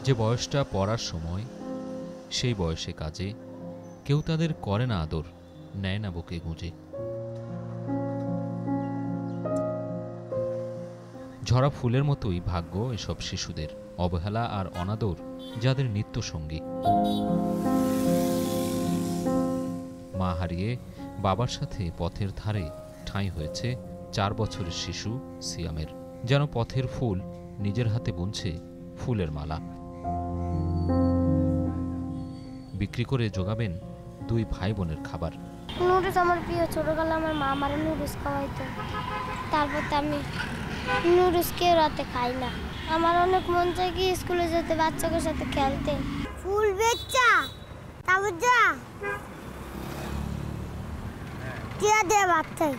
যে বয়সটা পড়ার সময়, সেই বয়সে কাজে কেউ তাদের করে না আদর, নেয় না বুকে গুঁজে। ঝরা ফুলের মতোই ভাগ্য এসব শিশুদের, অবহেলা আর অনাদর যাদের নিত্য সঙ্গী। মা হারিয়ে বাবার সাথে পথের ধারে ঠাঁই হয়েছে 4 বছরের শিশু সিয়ামের। যেন পথের ফুল নিজের হাতে বুনছে ফুলের মালা। বিক্রি করে জোগাবেন 2 ভাই বোনের খাবার। নুডলস আমার প্রিয়। ছোটবেলায় আমার মা আমার নুডলস খাওয়াইতো, তারপর তো আমি নুডলস কেউ রাতে খাই না। আমার অনেক মন চায় কি স্কুলে যেতে, বাচ্চাদের সাথে খেলতে। ফুল বেচা তারপর যা টিয়া দে বাচ্চাই।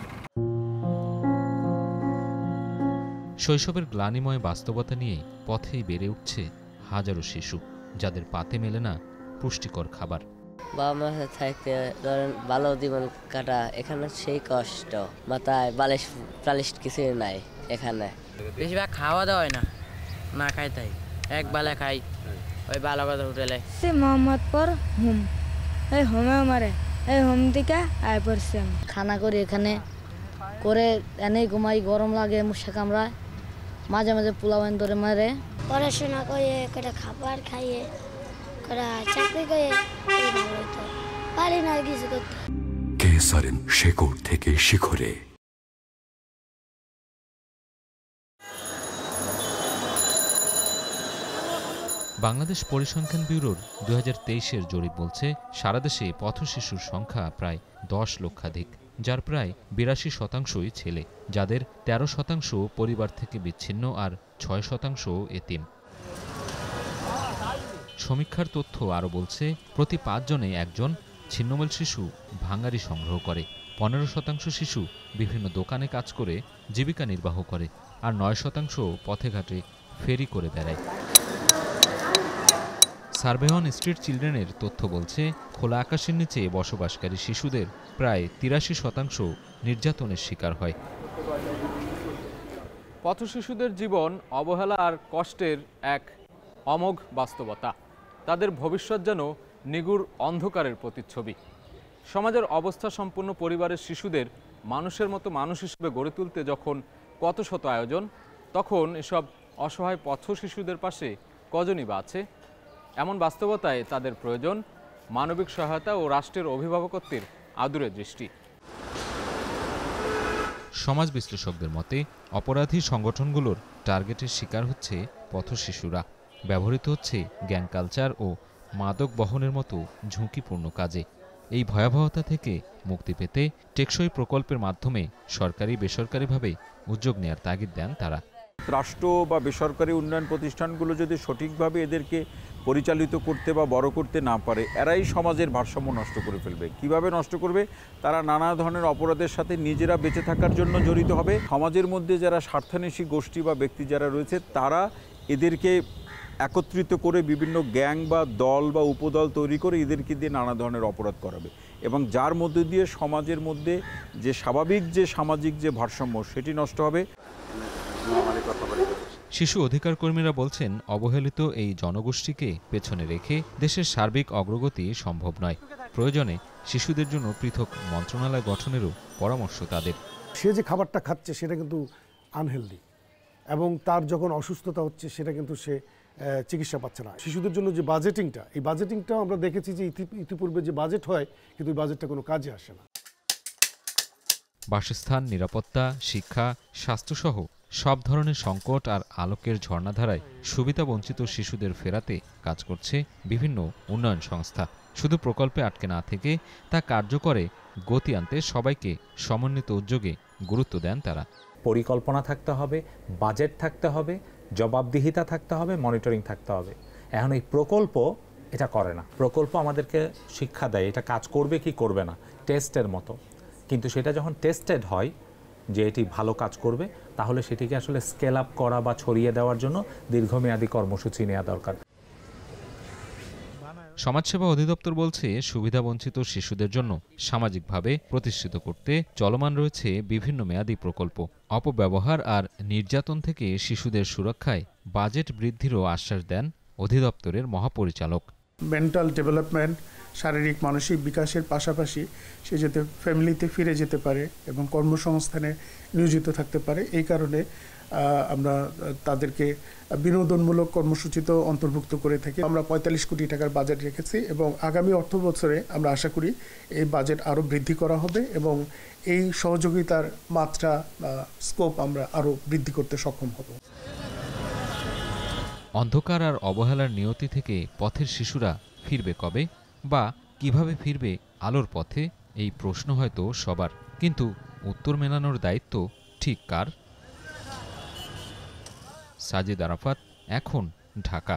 শৈশবের গ্লানিময় বাস্তবতা নিয়েই পথেই বেড়ে উঠছে হাজারো শিশু, যাদের পাতে মেলে না পুষ্টিকর খাবার। বাবা মার সাথে থাকতে ধরেন ভালো জীবন কাটা, এখানে সেই কষ্ট, মাথায় বালিশ টালিশ কিছুই নাই। এখানে বেশিরভাগ খাওয়া দাওয়া হয় না, না খাই তাই এক বেলা খাই ওই ভালো কথা হোটেলে। সে মোহাম্মদপুর হোম, এই হোমে মারে, এই হোম থেকে আয় পড়ছে। খানা করি এখানে করে এনেই ঘুমাই, গরম লাগে, মশা কামড়ায়, মাঝে মাঝে পোলাও ধরে মারে। পড়াশোনা করে করে খাবার খাইয়ে করে চাকরি করে ভালো হতো, পারি না কিছু করতে। কেসারেন শেকড় থেকে শিখরে। বাংলাদেশ পরিসংখ্যান ব্যুরোর 2023-এর জরিপ বলছে, সারা দেশে পথশিশুর সংখ্যা প্রায় 10 লক্ষাধিক, যার প্রায় 82% ছেলে, যাদের 13% পরিবার থেকে বিচ্ছিন্ন আর 6% এতিম। সমীক্ষার তথ্য আরও বলছে, প্রতি 5 জনে একজন ছিন্নমূল শিশু ভাঙারি সংগ্রহ করে, 15% শিশু বিভিন্ন দোকানে কাজ করে জীবিকা নির্বাহ করে, আর 9% পথে ঘাটে ফেরি করে বেড়ায়। সার্ভে অন স্ট্রিট চিলড্রেনের তথ্য বলছে, খোলা আকাশের নিচে বসবাসকারী শিশুদের প্রায় 83% নির্যাতনের শিকার হয়। পথশিশুদের জীবন অবহেলা আর কষ্টের এক অমোঘ বাস্তবতা। তাদের ভবিষ্যৎ যেন নিগুড় অন্ধকারের প্রতিচ্ছবি। সমাজের অবস্থা সম্পন্ন পরিবারের শিশুদের মানুষের মতো মানুষ হিসেবে গড়ে তুলতে যখন কত শত আয়োজন, তখন এসব অসহায় পথশিশুদের পাশে কজনই বা আছে? এমন বাস্তবতায় তাদের প্রয়োজন মানবিক সহায়তা ও রাষ্ট্রের অভিভাবকত্বের আদুরে দৃষ্টি। সমাজ বিশ্লেষকদের মতে, অপরাধী সংগঠনগুলোর টার্গেটের শিকার হচ্ছে পথশিশুরা। ব্যবহৃত হচ্ছে গ্যাং কালচার ও মাদক বহনের মতো ঝুঁকিপূর্ণ কাজে। এই ভয়াবহতা থেকে মুক্তি পেতে টেকসই প্রকল্পের মাধ্যমে সরকারি বেসরকারিভাবে উদ্যোগ নেয়ার তাগিদ দেন তারা। রাষ্ট্র বা বেসরকারি উন্নয়ন প্রতিষ্ঠানগুলো যদি সঠিকভাবে এদেরকে পরিচালিত করতে বা বড় করতে না পারে, এরাই সমাজের ভারসাম্য নষ্ট করে ফেলবে। কিভাবে নষ্ট করবে? তারা নানা ধরনের অপরাধের সাথে নিজেরা বেঁচে থাকার জন্য জড়িত হবে। সমাজের মধ্যে যারা স্বার্থান্বেষী গোষ্ঠী বা ব্যক্তি যারা রয়েছে, তারা এদেরকে একত্রিত করে বিভিন্ন গ্যাং বা দল বা উপদল তৈরি করে এদেরকে দিয়ে নানা ধরনের অপরাধ করাবে, এবং যার মধ্যে দিয়ে সমাজের মধ্যে যে স্বাভাবিক যে সামাজিক যে ভারসাম্য, সেটি নষ্ট হবে। শিশু অধিকার কর্মীরা বলছেন, অবহেলিত এই জনগোষ্ঠীকে পেছনে রেখে দেশের সার্বিক অগ্রগতি সম্ভব নয়। প্রয়োজনে শিশুদের জন্য পৃথক মন্ত্রণালয় গঠনেরও পরামর্শ তাদের। সে যে খাবারটা খাচ্ছে সেটা কিন্তু আনহেলদি, এবং তার যখন অসুস্থতা হচ্ছে সেটা কিন্তু সে চিকিৎসা পাচ্ছে না। শিশুদের জন্য যে বাজেটিংটা, এই বাজেটিংটাও আমরা দেখেছি যে ইতিপূর্বে যে বাজেট হয়, কিন্তু এই বাজেটটা কোনো কাজে আসে না। বাসস্থান, নিরাপত্তা, শিক্ষা, স্বাস্থ্যসহ সব ধরনের সংকট আর আলোকের ঝর্ণাধারায় সুবিধাবঞ্চিত শিশুদের ফেরাতে কাজ করছে বিভিন্ন উন্নয়ন সংস্থা। শুধু প্রকল্পে আটকে না থেকে তা কার্যকরে গতি আনতে সবাইকে সমন্বিত উদ্যোগে গুরুত্ব দেন তারা। পরিকল্পনা থাকতে হবে, বাজেট থাকতে হবে, জবাবদিহিতা থাকতে হবে, মনিটরিং থাকতে হবে। এখন এই প্রকল্প এটা করে না। প্রকল্প আমাদেরকে শিক্ষা দেয় এটা কাজ করবে কি করবে না, টেস্টের মতো। কিন্তু সেটা যখন টেস্টেড হয় যে এটি ভালো কাজ করবে, তাহলে সেটিকে আসলে স্কেল আপ করা বা ছড়িয়ে দেওয়ার জন্য দীর্ঘমেয়াদী কর্মসূচি নেওয়া দরকার। সমাজসেবা অধিদপ্তর বলছে, সুবিধাবঞ্চিত শিশুদের জন্য সামাজিকভাবে প্রতিষ্ঠিত করতে চলমান রয়েছে বিভিন্ন মেয়াদী প্রকল্প। অপব্যবহার আর নির্যাতন থেকে শিশুদের সুরক্ষায় বাজেট বৃদ্ধিরও আশ্বাস দেন অধিদপ্তরের মহাপরিচালক। মেন্টাল ডেভেলপমেন্ট, শারীরিক মানসিক বিকাশের পাশাপাশি সে যাতে ফ্যামিলিতে ফিরে যেতে পারে এবং কর্মসংস্থানে নিয়োজিত থাকতে পারে, এই কারণে আমরা তাদেরকে বিনোদনমূলক কর্মসূচিতেও অন্তর্ভুক্ত করে থাকি। আমরা ৪৫ কোটি টাকার বাজেট রেখেছি এবং আগামী অর্থ বছরে আমরা আশা করি এই বাজেট আরও বৃদ্ধি করা হবে এবং এই সহযোগিতার মাত্রা স্কোপ আমরা আরও বৃদ্ধি করতে সক্ষম হব। অন্ধকার আর অবহেলার নিয়তি থেকে পথের শিশুরা ফিরবে কবে বা কিভাবে ফিরবে আলোর পথে, এই প্রশ্ন হয়তো সবার, কিন্তু উত্তর মেলানোর দায়িত্ব ঠিক কার? সাজিদ আরাফাত, এখন, ঢাকা।